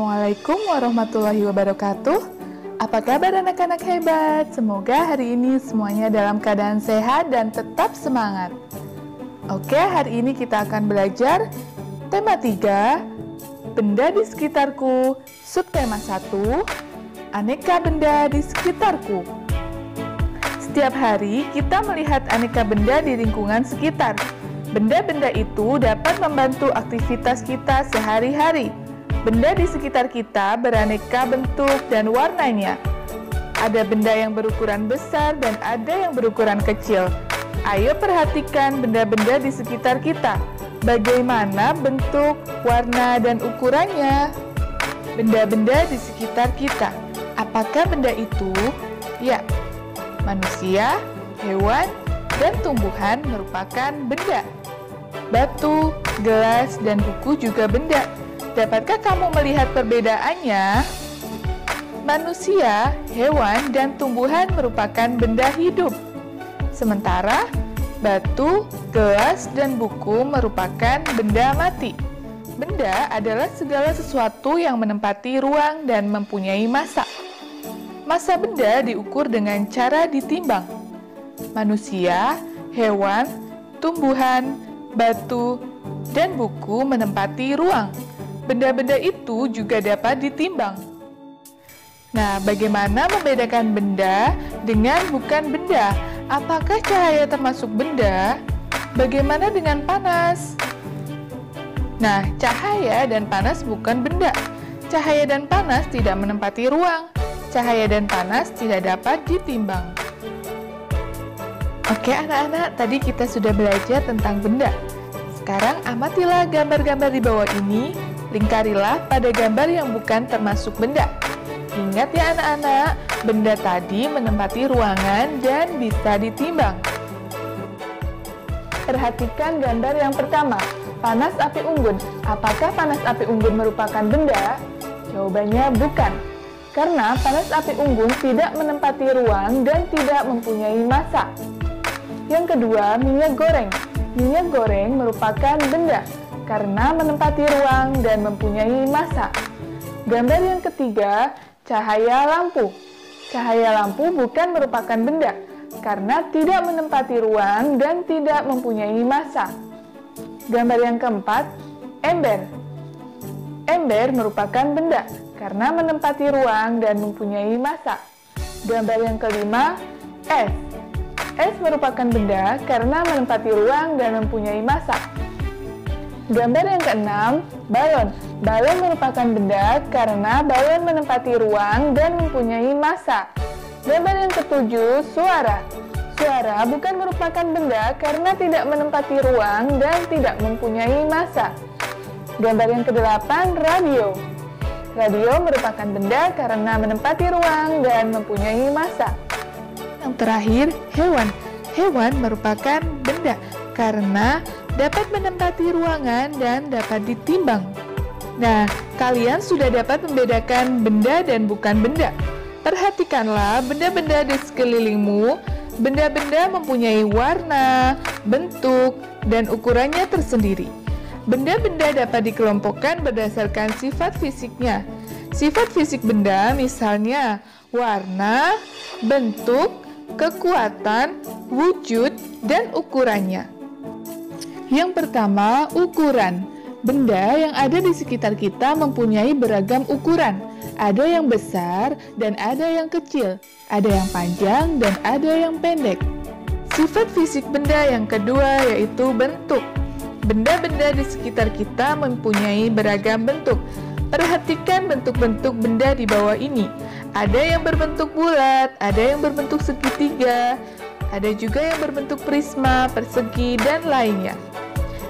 Assalamualaikum warahmatullahi wabarakatuh. Apa kabar anak-anak hebat? Semoga hari ini semuanya dalam keadaan sehat dan tetap semangat. Oke, hari ini kita akan belajar tema 3, benda di sekitarku, subtema 1, aneka benda di sekitarku. Setiap hari kita melihat aneka benda di lingkungan sekitar. Benda-benda itu dapat membantu aktivitas kita sehari-hari. Benda di sekitar kita beraneka bentuk dan warnanya. Ada benda yang berukuran besar dan ada yang berukuran kecil. Ayo perhatikan benda-benda di sekitar kita. Bagaimana bentuk, warna, dan ukurannya? Benda-benda di sekitar kita. Apakah benda itu? Ya, manusia, hewan, dan tumbuhan merupakan benda. Batu, gelas, dan buku juga benda. Dapatkah kamu melihat perbedaannya? Manusia, hewan, dan tumbuhan merupakan benda hidup. Sementara, batu, gelas, dan buku merupakan benda mati. Benda adalah segala sesuatu yang menempati ruang dan mempunyai massa. Massa benda diukur dengan cara ditimbang. Manusia, hewan, tumbuhan, batu, dan buku menempati ruang. Benda-benda itu juga dapat ditimbang. Nah, bagaimana membedakan benda dengan bukan benda? Apakah cahaya termasuk benda? Bagaimana dengan panas? Nah, cahaya dan panas bukan benda. Cahaya dan panas tidak menempati ruang. Cahaya dan panas tidak dapat ditimbang. Oke anak-anak, tadi kita sudah belajar tentang benda. Sekarang amatilah gambar-gambar di bawah ini. Lingkarilah pada gambar yang bukan termasuk benda. Ingat ya anak-anak, benda tadi menempati ruangan dan bisa ditimbang. Perhatikan gambar yang pertama, panas api unggun. Apakah panas api unggun merupakan benda? Jawabannya bukan. Karena panas api unggun tidak menempati ruang dan tidak mempunyai massa. Yang kedua, minyak goreng. Minyak goreng merupakan benda karena menempati ruang dan mempunyai massa. Gambar yang ketiga, cahaya lampu. Cahaya lampu bukan merupakan benda karena tidak menempati ruang dan tidak mempunyai massa. Gambar yang keempat, ember. Ember merupakan benda karena menempati ruang dan mempunyai massa. Gambar yang kelima, es. Es merupakan benda karena menempati ruang dan mempunyai massa. Gambar yang keenam, balon. Balon merupakan benda karena balon menempati ruang dan mempunyai massa. Gambar yang ketujuh, suara. Suara bukan merupakan benda karena tidak menempati ruang dan tidak mempunyai massa. Gambar yang kedelapan, radio. Radio merupakan benda karena menempati ruang dan mempunyai massa. Yang terakhir, hewan. Hewan merupakan benda karena dapat menempati ruangan dan dapat ditimbang. Nah, kalian sudah dapat membedakan benda dan bukan benda. Perhatikanlah benda-benda di sekelilingmu. Benda-benda mempunyai warna, bentuk, dan ukurannya tersendiri. Benda-benda dapat dikelompokkan berdasarkan sifat fisiknya. Sifat fisik benda misalnya warna, bentuk, kekuatan, wujud, dan ukurannya. Yang pertama, ukuran. Benda yang ada di sekitar kita mempunyai beragam ukuran. Ada yang besar dan ada yang kecil. Ada yang panjang dan ada yang pendek. Sifat fisik benda yang kedua yaitu bentuk. Benda-benda di sekitar kita mempunyai beragam bentuk. Perhatikan bentuk-bentuk benda di bawah ini. Ada yang berbentuk bulat, ada yang berbentuk segitiga, ada juga yang berbentuk prisma, persegi, dan lainnya.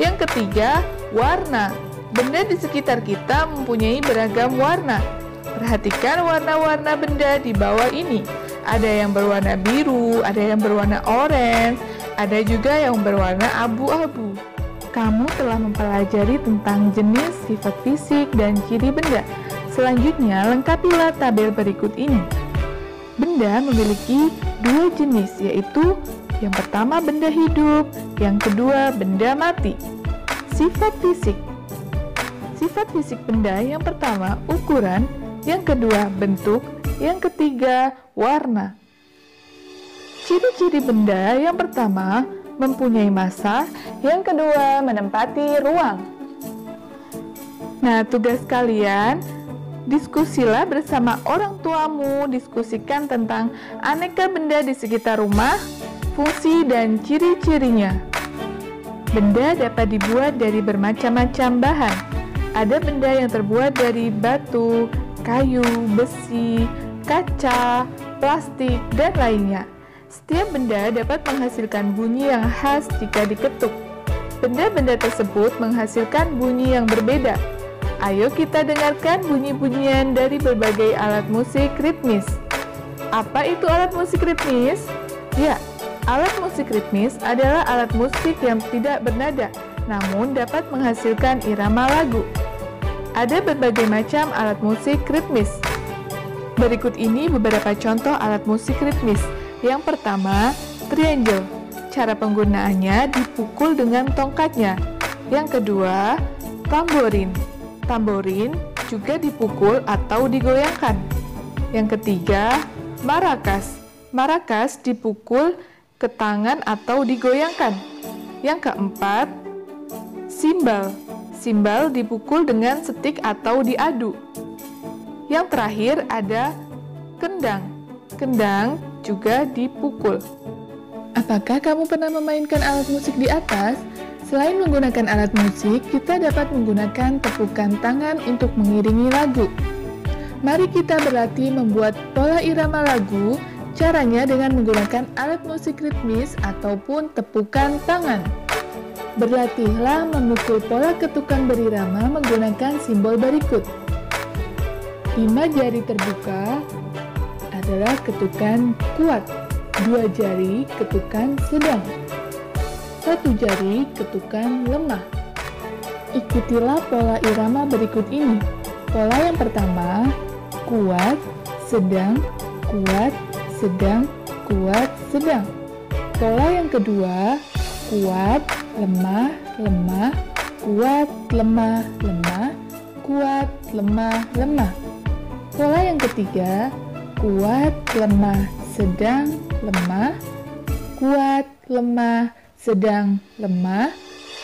Yang ketiga, warna. Benda di sekitar kita mempunyai beragam warna. Perhatikan warna-warna benda di bawah ini. Ada yang berwarna biru, ada yang berwarna oranye, ada juga yang berwarna abu-abu. Kamu telah mempelajari tentang jenis, sifat fisik, dan ciri benda. Selanjutnya, lengkapilah tabel berikut ini. Benda memiliki dua jenis, yaitu yang pertama benda hidup, yang kedua benda mati. Sifat fisik. Sifat fisik benda yang pertama, ukuran, yang kedua, bentuk, yang ketiga, warna. Ciri-ciri benda yang pertama, mempunyai massa, yang kedua, menempati ruang. Nah, tugas kalian, diskusilah bersama orang tuamu, diskusikan tentang aneka benda di sekitar rumah, fungsi dan ciri-cirinya. Benda dapat dibuat dari bermacam-macam bahan. Ada benda yang terbuat dari batu, kayu, besi, kaca, plastik, dan lainnya. Setiap benda dapat menghasilkan bunyi yang khas jika diketuk. Benda-benda tersebut menghasilkan bunyi yang berbeda. Ayo kita dengarkan bunyi-bunyian dari berbagai alat musik ritmis. Apa itu alat musik ritmis? Ya, alat musik ritmis adalah alat musik yang tidak bernada, namun dapat menghasilkan irama lagu. Ada berbagai macam alat musik ritmis. Berikut ini beberapa contoh alat musik ritmis. Yang pertama, triangle. Cara penggunaannya dipukul dengan tongkatnya. Yang kedua, tamborin. Tamborin juga dipukul atau digoyangkan. Yang ketiga, maracas. Maracas dipukul ke tangan atau digoyangkan. Yang keempat, simbal. Simbal dipukul dengan setik atau diadu. Yang terakhir ada kendang. Kendang juga dipukul. Apakah kamu pernah memainkan alat musik di atas? Selain menggunakan alat musik, kita dapat menggunakan tepukan tangan untuk mengiringi lagu. Mari kita berlatih membuat pola irama lagu, caranya dengan menggunakan alat musik ritmis ataupun tepukan tangan. Berlatihlah memukul pola ketukan berirama menggunakan simbol berikut. 5 jari terbuka adalah ketukan kuat, 2 jari ketukan sedang, 1 jari ketukan lemah. Ikutilah pola irama berikut ini. Pola yang pertama, kuat, sedang, kuat, sedang, kuat, sedang. Pola yang kedua, kuat, lemah, lemah, kuat, lemah, lemah, kuat, lemah, lemah. Pola yang ketiga, kuat, lemah, sedang, lemah, kuat, lemah, sedang, lemah,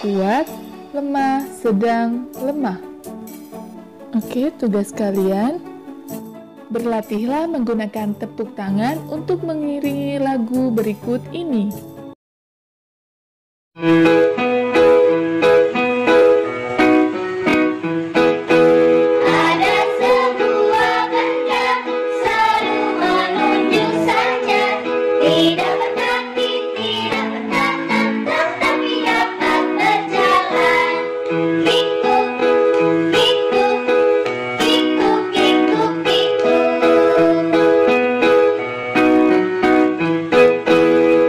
kuat, lemah, sedang, lemah. Oke, tugas kalian, berlatihlah menggunakan tepuk tangan untuk mengiringi lagu berikut ini.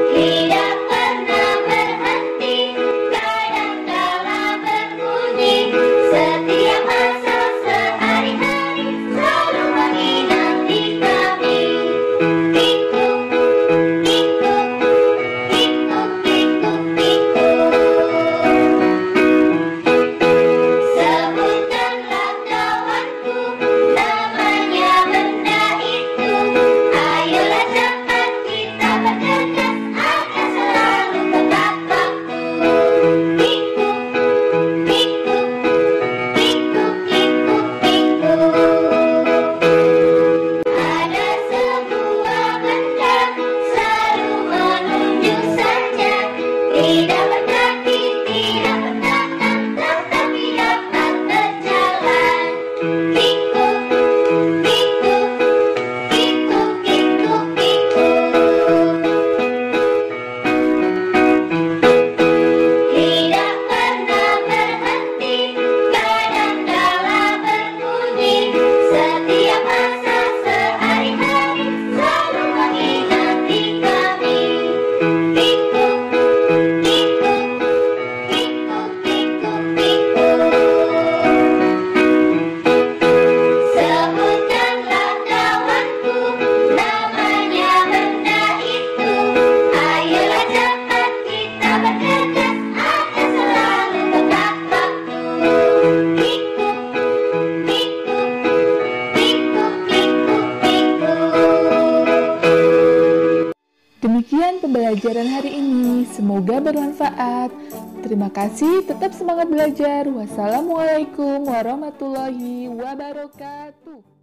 Tidak pembelajaran hari ini. Semoga bermanfaat. Terima kasih, tetap semangat belajar. Wassalamualaikum warahmatullahi wabarakatuh.